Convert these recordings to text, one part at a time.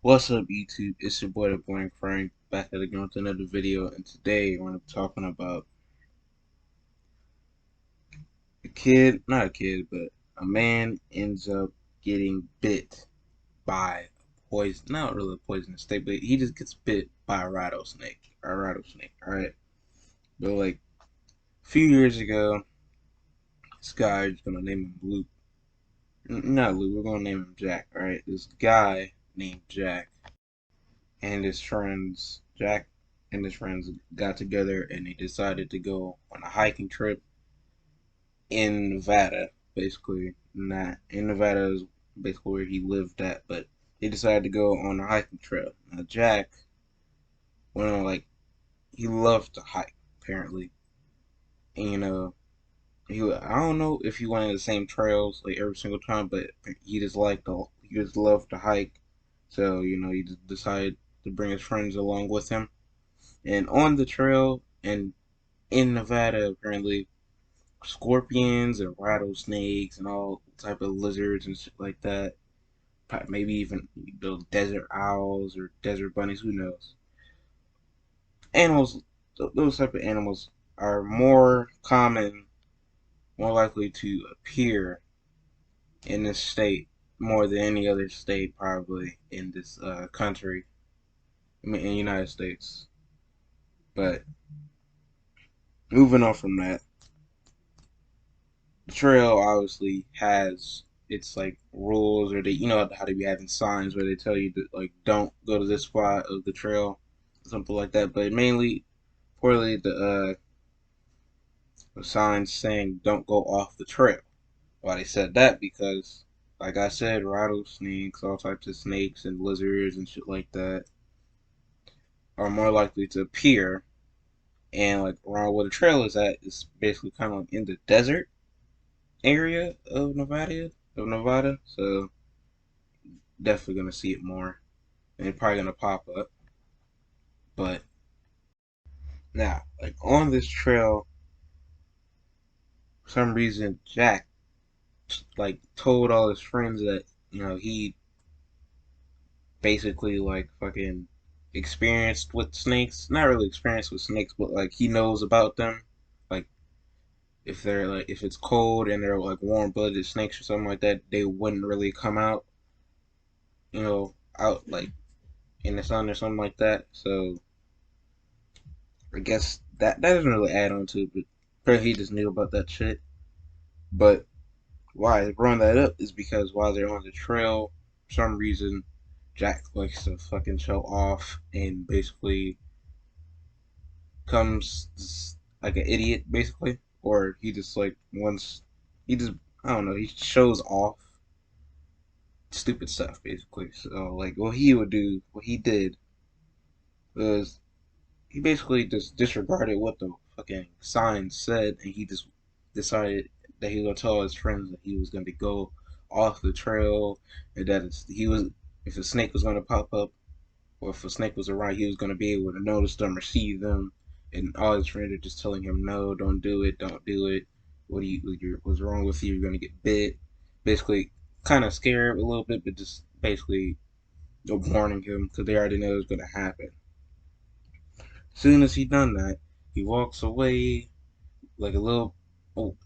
What's up, YouTube? It's your boy, the Blank Frank, back at again with another video. And today we're talking about not a kid, but a man ends up getting bit by a poison, not really a poisonous snake, but he just gets bit by a rattlesnake. Alright? But like a few years ago, this guy, is gonna name him Luke. Not Luke, we're gonna name him Jack, alright? This guy named Jack and his friends, Jack and his friends got together and they decided to go on a hiking trip in Nevada, basically. Not in Nevada is basically where he lived at, but they decided to go on a hiking trail. Now Jack went on he loved to hike apparently, and I don't know if he went on the same trails like every single time, but he just loved to hike. So he just decided to bring his friends along with him. And on the trail and in Nevada, apparently, scorpions and rattlesnakes and all type of lizards and shit like that. Maybe even those desert owls or desert bunnies. Who knows? Animals, those type of animals are more common, more likely to appear in this state more than any other state probably in this country. I mean, in the United States. But moving on from that, the trail obviously has its like rules, or they how they be having signs where they tell you to like don't go to this spot of the trail, something like that. But mainly, poorly the signs saying don't go off the trail. Why they said that? Because like I said, rattlesnakes, all types of snakes and lizards and shit like that are more likely to appear. And like around where the trail is at is basically kind of like in the desert area of Nevada. So definitely gonna see it more, and it's probably gonna pop up. But now, like on this trail, for some reason Jack like told all his friends that he basically like fucking experienced with snakes. Not really experienced with snakes, but like he knows about them. Like if it's cold and they're like warm blooded snakes or something like that, they wouldn't really come out, out like in the sun or something like that. So I guess that doesn't really add on to it, but apparently he just knew about that shit. But why I brought that up is because while they're on the trail, for some reason, Jack likes to fucking show off and basically comes like an idiot, basically, or he just like wants, he just I don't know, he shows off stupid stuff, basically. So like what he did was he basically just disregarded what the fucking sign said, and he just decided that he was gonna tell his friends that he was gonna go off the trail, and that he was if a snake was gonna pop up or if a snake was around, he was gonna be able to notice them or see them. And all his friends are just telling him, "No, don't do it. What's wrong with you? You're gonna get bit." Basically, kind of scared a little bit, but just basically warning him because they already know it was gonna happen. Soon as he done that, he walks away like a little, oh,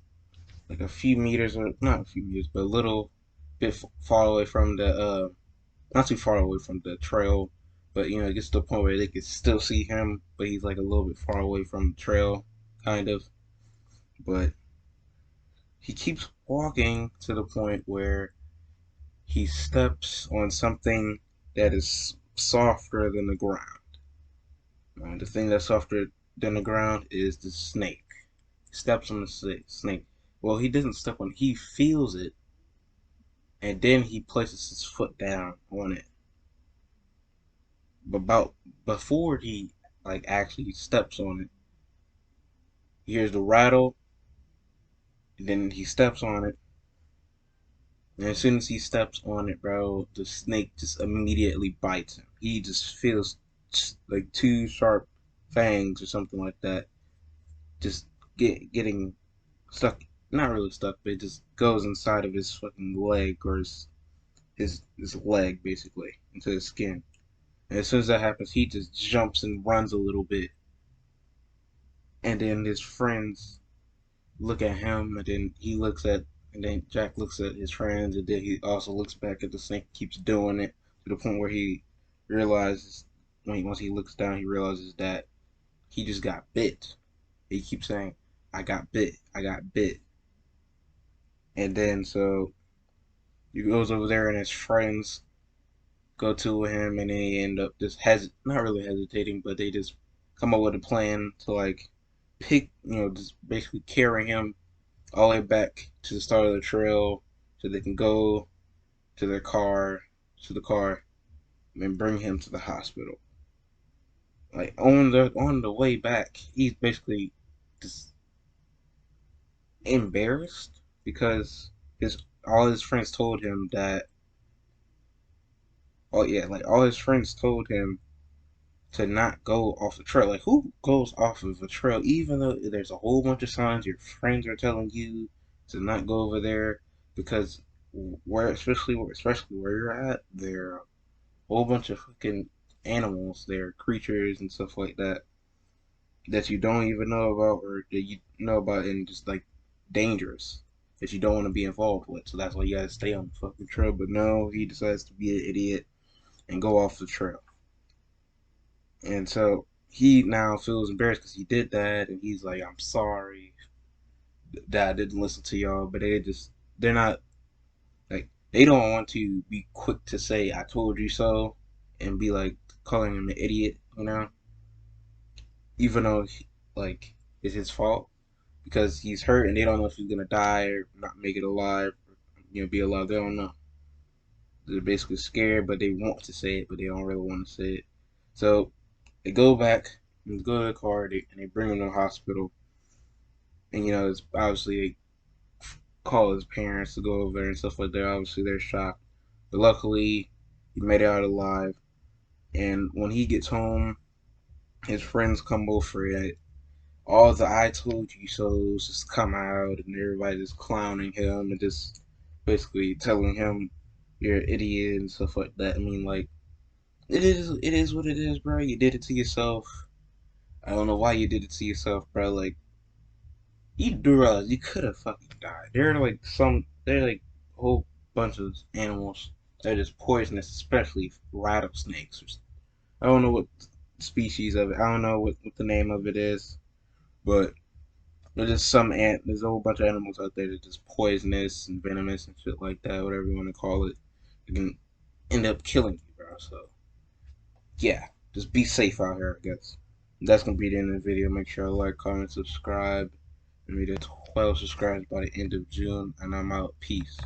like a few meters, or not a few meters, but a little bit far away from not too far away from the trail. But it gets to the point where they can still see him, but he's like a little bit far away from the trail, kind of. But he keeps walking to the point where he steps on something that is softer than the ground. The thing that's softer than the ground is the snake. Steps on the snake. Well, he doesn't step on it. He feels it, and then he places his foot down on it. But about before he like actually steps on it, he hears the rattle, and then he steps on it. And as soon as he steps on it, bro, the snake just immediately bites him. He just feels like two sharp fangs or something like that, just getting stuck. Not really stuck, but it just goes inside of his fucking leg or his his leg basically into his skin. And as soon as that happens, he just jumps and runs a little bit, and then his friends look at him, and then he looks at, and then Jack looks at his friends, and then he also looks back at the snake, keeps doing it to the point where he realizes, once he looks down, he realizes that he just got bit. He keeps saying, "I got bit, I got bit," and then so he goes over there, and his friends go to him, and they end up just not really hesitating, but they just come up with a plan to like just basically carry him all the way back to the start of the trail so they can go to their car, to the car, and bring him to the hospital. Like on the way back, he's basically just embarrassed because his all his friends told him that. Oh yeah, like all his friends told him to not go off the trail. Like who goes off of a trail even though there's a whole bunch of signs your friends are telling you to not go over there because where especially where you're at, there are a whole bunch of fucking animals, there are creatures and stuff like that that you don't even know about or that you know about and just like dangerous that you don't want to be involved with. So that's why you gotta stay on the fucking trail. But no, he decides to be an idiot and go off the trail. And so he now feels embarrassed because he did that, and he's like, "I'm sorry that I didn't listen to y'all." But they're not like they don't want to be quick to say, "I told you so," and be like calling him an idiot, even though like it's his fault because he's hurt and they don't know if he's gonna die or not make it alive, or, be alive. They don't know. They're basically scared, but they want to say it, but they don't really want to say it. So they go back and go to the car and they bring him to the hospital. And it's obviously they call his parents to go over there and stuff like that. Obviously they're shocked, but luckily he made it out alive. And when he gets home, his friends come over and all the "I told you so's" just come out, and everybody just clowning him and just basically telling him you're an idiot and stuff like that. I mean, like it is what it is, bro. You did it to yourself. I don't know why you did it to yourself, bro. Like you do realize you could have fucking died. There are like a whole bunch of animals that are just poisonous, especially rattlesnakes. I don't know what species of it. I don't know what the name of it is, but there's a whole bunch of animals out there that are just poisonous and venomous and shit like that, whatever you want to call it. It can end up killing you, bro. So yeah, just be safe out here, I guess. That's gonna be the end of the video. Make sure to like, comment, subscribe, and we get 12 subscribers by the end of June, and I'm out. Peace.